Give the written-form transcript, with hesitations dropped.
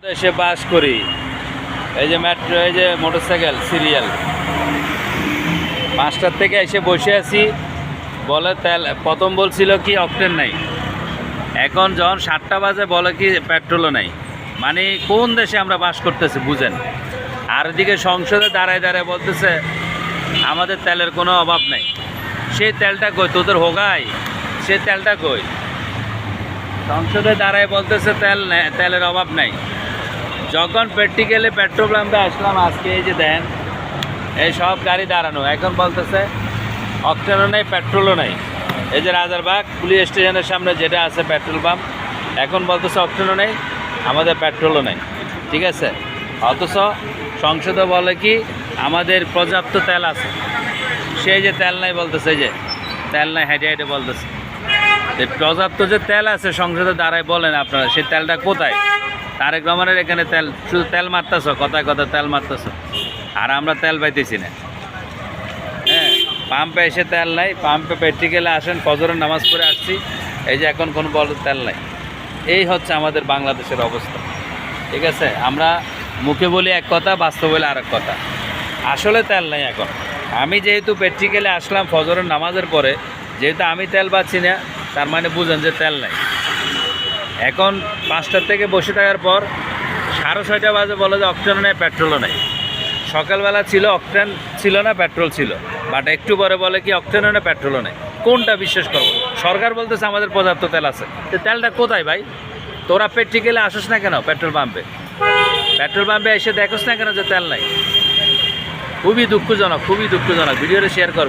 দেশে বাস করি, এই যে মেট্রো, এই যে মোটরসাইকেল সিরিয়াল 5টার থেকে এসে বসে আছি। বলে তেল, প্রথম বলছিল কি অকটেন নাই, এখন যখন 7টা বাজে বলে কি পেট্রোলও নাই। মানে কোন দেশে আমরা বাস করতেছি বুঝেন। আর এদিকে সংসদে দাঁড়ায় দাঁড়ায় বলতেছে আমাদের তেলের কোনো অভাব নাই। সেই তেলটা কই তোদের হোগায়, সে তেলটা কই? সংসদে দাঁড়ায় বলতেছে তেলের অভাব নাই। যখন প্র্যাকটিক্যালে পেট্রোল পাম্পে আসলাম আজকে, এই যে দেন এই সব গাড়ি দাঁড়ানো, এখন বলতেছে অকটেনও নেই, পেট্রোলও নেই। এই যে রাজারবাগ পুলিশ স্টেশনের সামনে যেটা আছে পেট্রোল পাম্প, এখন বলতেছে অকটেনও নেই, আমাদের পেট্রোলও নেই। ঠিক আছে, অথচ সংসদে বলে কি আমাদের পর্যাপ্ত তেল আছে। সেই যে তেল নাই বলতেছে, এই যে তেল নাই, হেঁটে হেঁটে বলতেছে পর্যাপ্ত যে তেল আছে সংসদে দাঁড়ায় বলেন আপনারা সেই তেলটা কোথায়? তারেক রহমানের এখানে তেল, শুধু তেল মারতেছ, কথায় কথা তেল মারতেছ, আর আমরা তেল পাইতেছি না। হ্যাঁ, পাম্পে এসে তেল নাই, পাম্পে প্র্যাকটিক্যালে আসেন, ফজরের নামাজ পড়ে আসছি, এই যে এখন কোনো বড় তেল নাই। এই হচ্ছে আমাদের বাংলাদেশের অবস্থা। ঠিক আছে, আমরা মুখে বলি এক কথা, বাস্তব বলে আর এক কথা। আসলে তেল নাই এখন। আমি যেহেতু প্র্যাকটিক্যালে আসলাম ফজরের নামাজের পরে, যেহেতু আমি তেল পাচ্ছি না, তার মানে বুঝেন যে তেল নাই। এখন 5টার থেকে বসে থাকার পর 6:30 বাজে বলে যে অকটেনও নেই, পেট্রোলও নেই। সকালবেলা ছিল অকটেন ছিল না, পেট্রোল ছিল, বাট একটু পরে বলে কি অকটেনও নেই, পেট্রোলও নেই। কোনটা বিশ্বাস করবো? সরকার বলতেছে আমাদের পর্যাপ্ত তেল আছে, তো তেলটা কোথায় ভাই? তোরা প্র্যাকটিক্যালে আসিস না কেন? পেট্রোল পাম্পে এসে দেখোস না কেন যে তেল নাই? খুবই দুঃখজনক, খুবই দুঃখজনক। ভিডিওটা শেয়ার করবে।